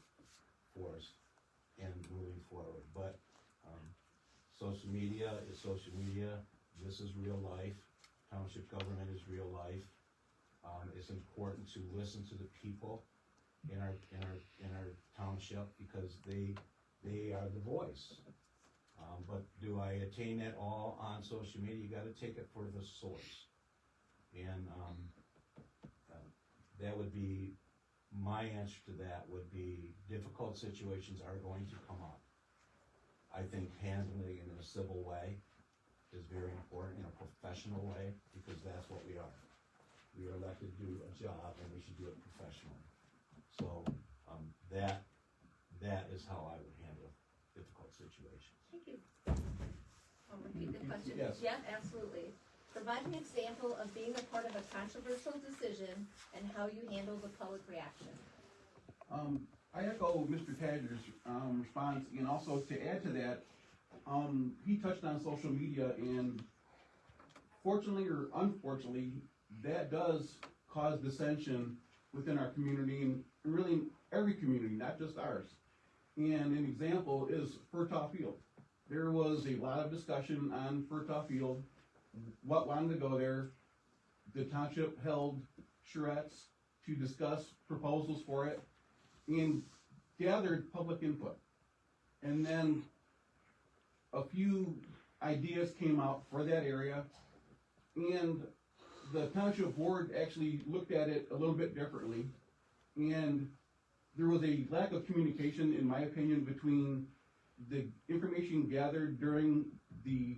force in moving forward, but, social media is social media, this is real life, township government is real life. It's important to listen to the people in our township, because they are the voice. But do I attain that all on social media? You gotta take it for the source. And, that would be, my answer to that would be, difficult situations are going to come up. I think handling it in a civil way is very important, in a professional way, because that's what we are. We are elected to do a job, and we should do it professionally. So, that is how I would handle difficult situations. Thank you. I'll repeat the question. Yes. Yeah, absolutely. Provide an example of being a part of a controversial decision and how you handle the public reaction. I echo Mr. Tadger's response, and also to add to that, he touched on social media, and fortunately or unfortunately, that does cause dissension within our community, and really every community, not just ours. And an example is Furtaw Field. There was a lot of discussion on Furtaw Field, what wanted to go there. The township held charrettes to discuss proposals for it and gathered public input. And then a few ideas came out for that area, and the township board actually looked at it a little bit differently. And there was a lack of communication, in my opinion, between the information gathered during the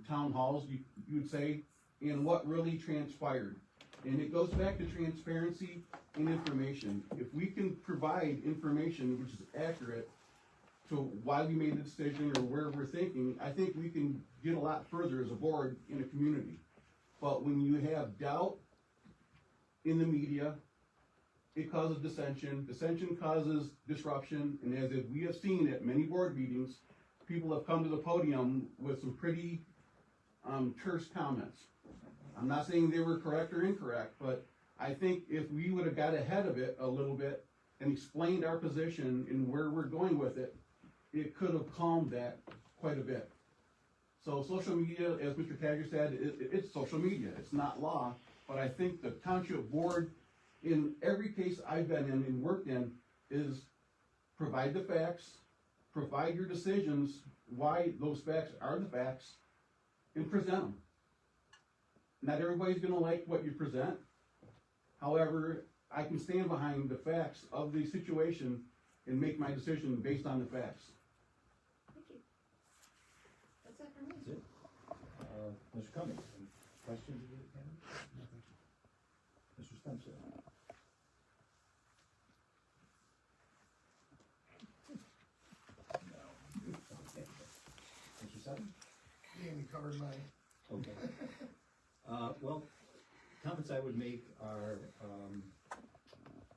town halls, you would say, and what really transpired. And it goes back to transparency and information. If we can provide information which is accurate to why we made the decision or where we're thinking, I think we can get a lot further as a board in a community. But when you have doubt in the media, it causes dissension. Dissension causes disruption, and as we have seen at many board meetings, people have come to the podium with some pretty terse comments. I'm not saying they were correct or incorrect, but I think if we would have got ahead of it a little bit and explained our position and where we're going with it, it could have calmed that quite a bit. So social media, as Mr. Tagger said, it's social media, it's not law, but I think the township board, in every case I've been in and worked in, is provide the facts, provide your decisions, why those facts are the facts, and present them. Not everybody's gonna like what you present. However, I can stand behind the facts of the situation and make my decision based on the facts. Thank you. That's it for me. That's it. Mr. Cummings, any questions of the candidate? Mr. Spencer? No. Okay. Mr. Sutton? Danny covered mine. Okay. Well, comments I would make are,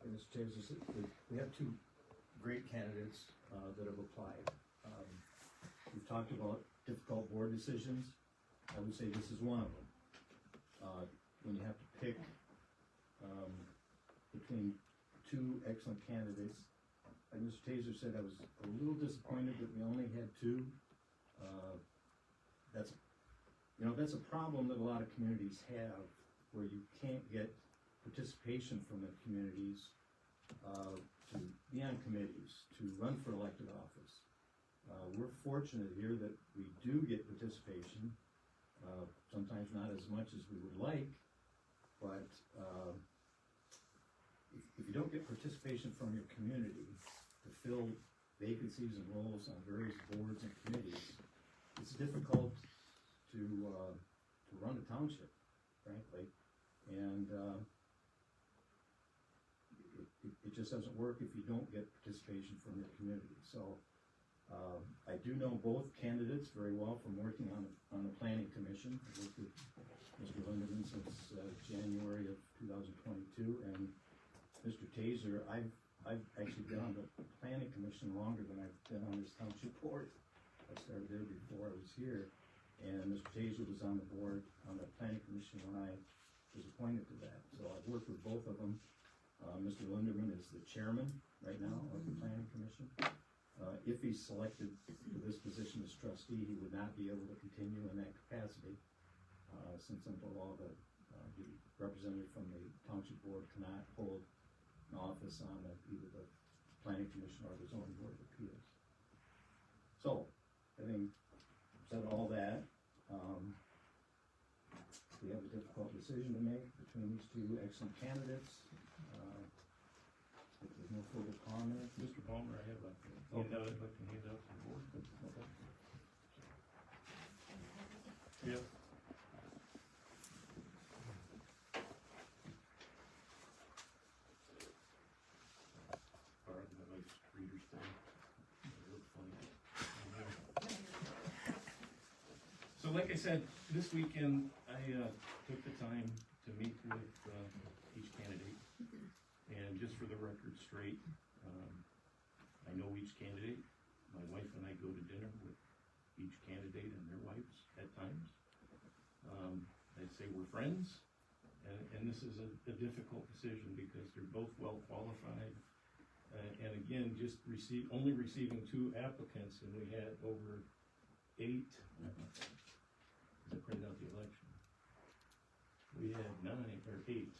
Mr. Taylor, we have two great candidates that have applied. We've talked about difficult board decisions. I would say this is one of them. When you have to pick between two excellent candidates, like Mr. Taser said, I was a little disappointed that we only had two. That's a problem that a lot of communities have, where you can't get participation from the communities to be on committees, to run for elected office. We're fortunate here that we do get participation, sometimes not as much as we would like, but if you don't get participation from your community to fill vacancies and roles on various boards and committees, it's difficult to run a township, frankly, and it just doesn't work if you don't get participation from your community. So I do know both candidates very well from working on the planning commission. I worked with Mr. Lindeman since January of 2022, and Mr. Taser, I've actually been on the planning commission longer than I've been on this township board. I started there before I was here. And Mr. Taser was on the board, on the planning commission when I was appointed to that. So I've worked with both of them. Mr. Linderman is the chairman right now of the planning commission. If he's selected for this position as trustee, he would not be able to continue in that capacity, since under law, the representative from the township board cannot hold an office on either the planning commission or the zoning board of appeals. So, having said all that, we have a difficult decision to make between these two excellent candidates. If there's no further comment. Mr. Palmer, I have a handout I'd like to hand out to the board. Yeah. Borrowed my wife's reader's thing. It looks funny. So like I said, this weekend, I took the time to meet with each candidate. And just for the record straight, I know each candidate. My wife and I go to dinner with each candidate and their wives at times. I'd say we're friends, and this is a difficult decision because they're both well qualified. And again, just only receiving 2 applicants, and we had over 8. I printed out the election. We had 9 or 8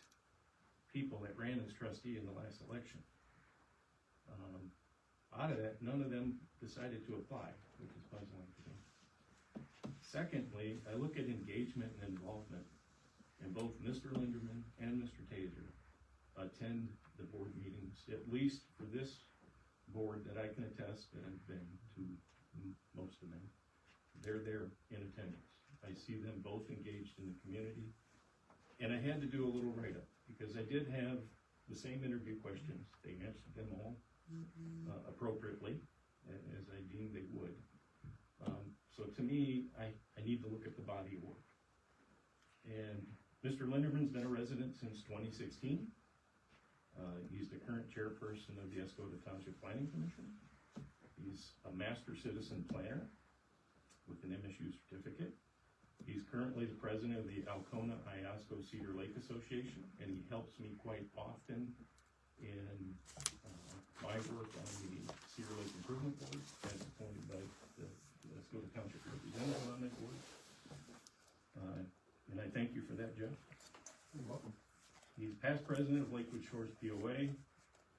people that ran as trustee in the last election. Out of that, none of them decided to apply, which is puzzling to me. Secondly, I look at engagement and involvement, and both Mr. Linderman and Mr. Taser attend the board meetings, at least for this board that I can attest that I've been to most of them. They're there in attendance. I see them both engaged in the community, and I had to do a little write-up because I did have the same interview questions. They answered them all appropriately, as I deemed they would. So to me, I need to look at the body of work. And Mr. Linderman's been a resident since 2016. He's the current chairperson of the Oscoda Township Planning Commission. He's a master citizen planner with an MSU certificate. He's currently the president of the Alcona Iosco Cedar Lake Association, and he helps me quite often in my work on the Cedar Lake Improvement Board, as appointed by the Oscoda Township representative on that board. And I thank you for that, Jeff. You're welcome. He's past president of Lakewood Shores POA,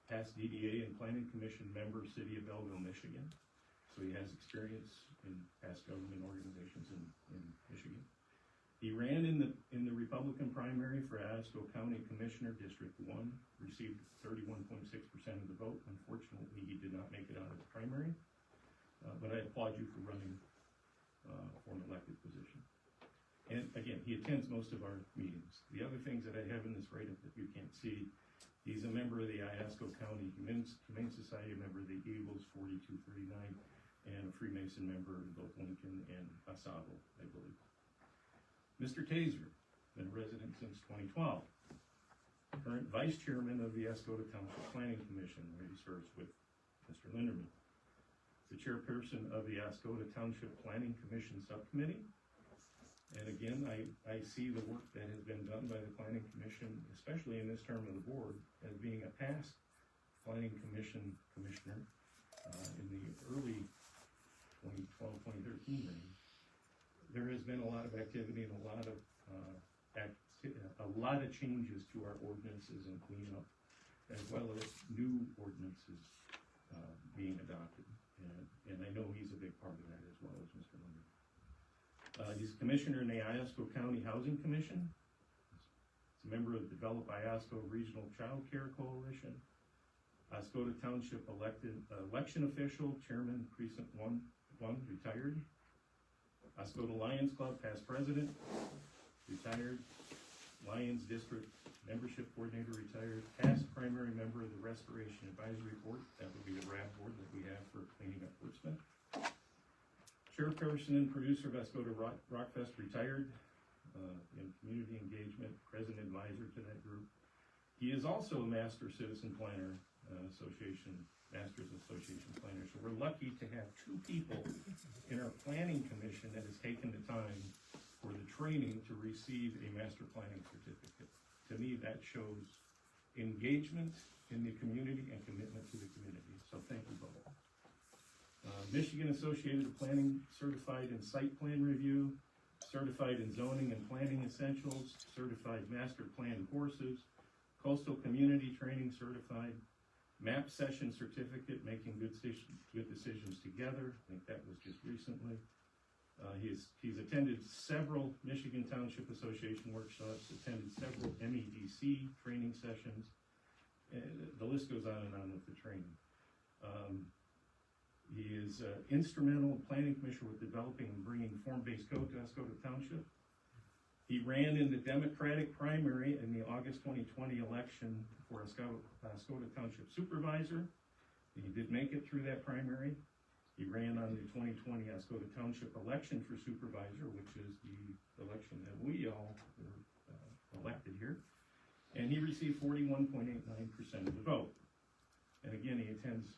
past DDA and Planning Commission member, City of Belleville, Michigan. So he has experience in past government organizations in Michigan. He ran in the Republican primary for Oscoda County Commissioner District 1, received 31.6% of the vote. Unfortunately, he did not make it out of the primary, but I applaud you for running for an elected position. And again, he attends most of our meetings. The other things that I have in this write-up that you can't see, he's a member of the Iosco County Humane Society, a member of the Eagles 4239, and a Freemason member in both Lincoln and Osabo, I believe. Mr. Taser, been a resident since 2012. Current vice chairman of the Oscoda Township Planning Commission, where he serves with Mr. Linderman. The chairperson of the Oscoda Township Planning Commission Subcommittee. And again, I see the work that has been done by the Planning Commission, especially in this term of the board, as being a past Planning Commission commissioner in the early 2012, 2013 range. There has been a lot of activity and a lot of changes to our ordinances and cleanup, as well as new ordinances being adopted. And I know he's a big part of that as well as Mr. Linder. He's a commissioner in the Iosco County Housing Commission. He's a member of the Develop Iosco Regional Child Care Coalition. Oscoda Township election official, chairman, precinct 1, retired. Oscoda Lions Club, past president, retired. Lions District Membership Coordinator, retired. Past primary member of the Restoration Advisory Board, that would be the RAB board that we have for cleaning up Portsmouth. Chairperson and producer of Oscoda Rockfest, retired. In community engagement, president advisor to that group. He is also a Master Citizen Planner Masters Association Planner. So we're lucky to have 2 people in our planning commission that has taken the time for the training to receive a master planning certificate. To me, that shows engagement in the community and commitment to the community. So thank you both. Michigan Associated of Planning certified in site plan review, certified in zoning and planning essentials, certified master plan courses, coastal community training certified, map session certificate, making good decisions together. I think that was just recently. He's attended several Michigan Township Association workshops, attended several MEDC training sessions. The list goes on and on with the training. He is instrumental in planning commission with developing and bringing form-based code to Oscoda Township. He ran in the Democratic primary in the August 2020 election for Oscoda Township Supervisor. He did make it through that primary. He ran on the 2020 Oscoda Township election for supervisor, which is the election that we all were elected here. And he received 41.89% of the vote. And again, he attends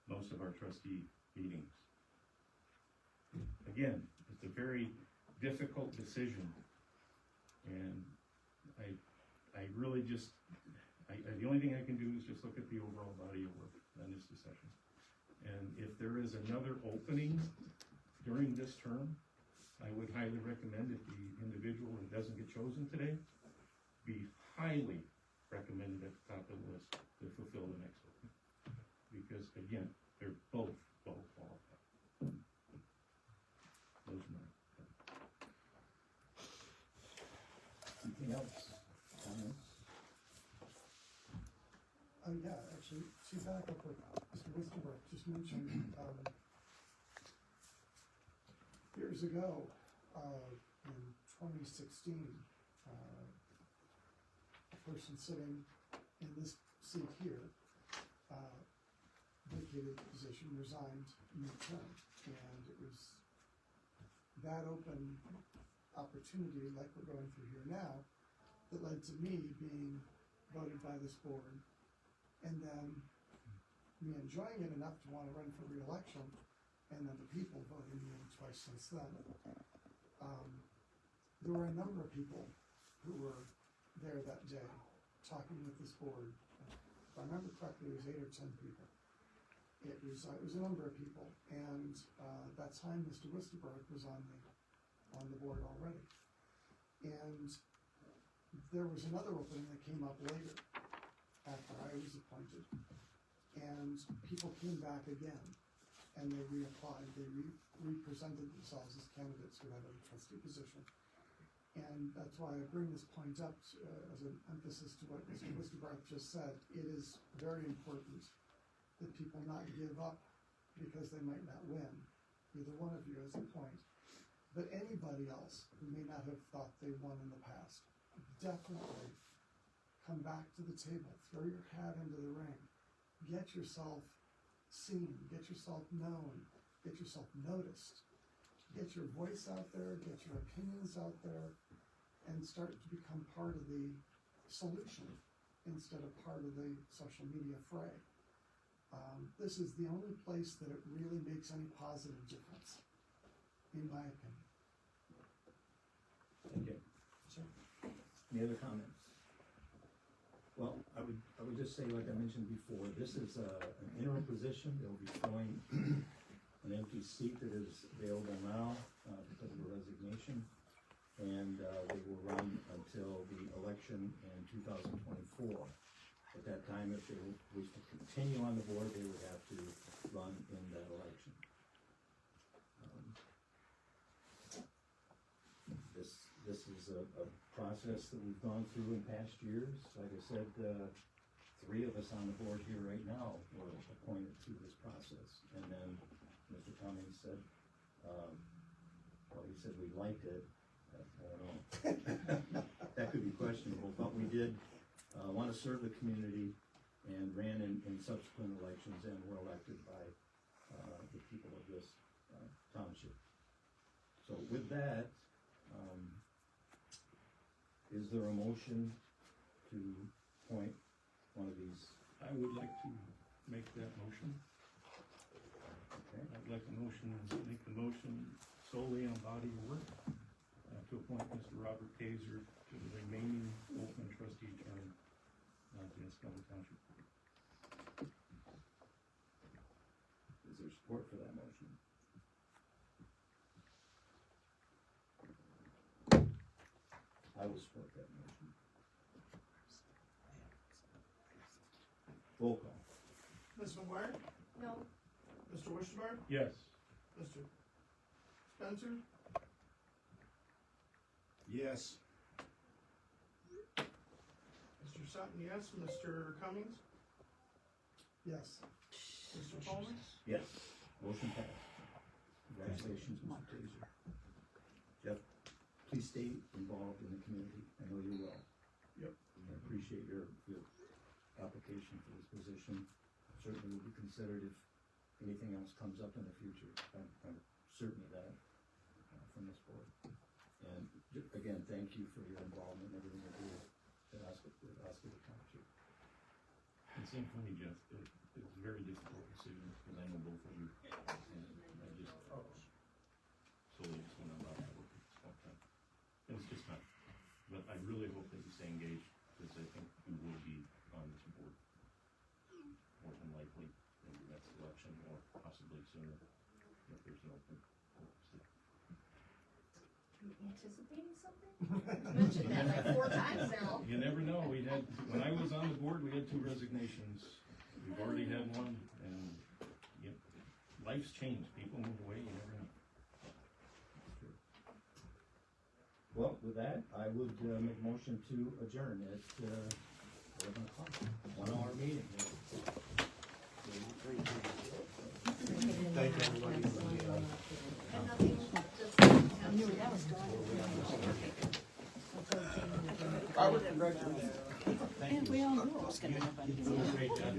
most of our trustee meetings. Again, it's a very difficult decision. And I really just, the only thing I can do is just look at the overall body of work on this decision. And if there is another opening during this term, I would highly recommend that the individual that doesn't get chosen today be highly recommended at the top of the list to fulfill the next opening. Because again, they're both well qualified. Those are mine. Anything else? Comments? Yeah, actually, to back up what Mr. Wistenberg just mentioned, years ago, in 2016, a person sitting in this seat here, vacated the position, resigned mid-term, and it was that open opportunity, like we're going through here now, that led to me being voted by this board, and then me enjoying it enough to want to run for re-election, and then the people voting me in twice since then. There were a number of people who were there that day, talking with this board. If I remember correctly, it was 8 or 10 people. It was a number of people, and that time Mr. Wistenberg was on the board already. And there was another opening that came up later, after I was appointed, and people came back again, and they reapplied. They represented themselves as candidates who had a trustee position. And that's why I bring this point up as an emphasis to what Mr. Wistenberg just said. It is very important that people not give up because they might not win. Either one of you has a point. But anybody else who may not have thought they won in the past, definitely come back to the table, throw your hat into the ring, get yourself seen, get yourself known, get yourself noticed, get your voice out there, get your opinions out there, and start to become part of the solution instead of part of the social media fray. This is the only place that it really makes any positive difference, in my opinion. Thank you. Sure. Any other comments? Well, I would just say, like I mentioned before, this is an interim position. They'll be filling an empty seat that is available now because of a resignation, and they will run until the election in 2024. At that time, if they wish to continue on the board, they would have to run in that election. This is a process that we've gone through in past years. Like I said, 3 of us on the board here right now were appointed through this process. And then Mr. Cummings said, well, he said we liked it. I don't know. That could be questionable, but we did want to serve the community and ran in subsequent elections and were elected by the people of this township. So with that, is there a motion to appoint one of these? I would like to make that motion. Okay. I'd like to make the motion solely on body of work to appoint Mr. Robert Kaiser to the remaining open trustee term not the Oscoda Township. Is there support for that motion? I will support that motion. Roll call. Ms. McGuire? No, Mr. Wishbar? Yes. Mr. Spencer? Yes. Mr. Sutton, yes. Mr. Cummings? Yes. Mr. Palmer? Yes. Motion passed. Congratulations, Mr. Taser. Jeff, please stay involved in the community. I know you will. Yep. I appreciate your application for this position. Certainly will be considered if anything else comes up in the future. I'm certain of that from this board. And again, thank you for your involvement in everything you do at Oscoda Township. It seemed funny, Jeff, it was a very difficult decision, because I know both of you, and I just solely just went about my work at this point in time. And it's just not, but I really hope that you stay engaged, because I think you will be on this board. More than likely, maybe next election, or possibly sooner, if there's an open seat. you anticipating something? You mentioned that like 4 times now. You never know, when I was on the board, we had 2 resignations, we've already had one, and, yep, life's changed, people move away, you never know. Well, with that, I would make a motion to adjourn at 11 o'clock, 1 hour meeting. Thank you, everybody. And nothing, just. Robert, congratulations. And we all knew it was gonna happen. Great job.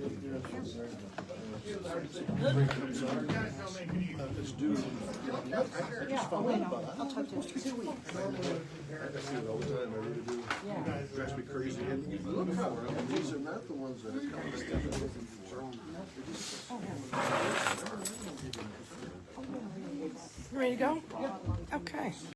It's due. Yeah, oh, wait, I'll talk to you in 2 weeks. I see it all the time, I really do. It drives me crazy. And you look for them, and these are not the ones that are coming. Ready to go? Okay.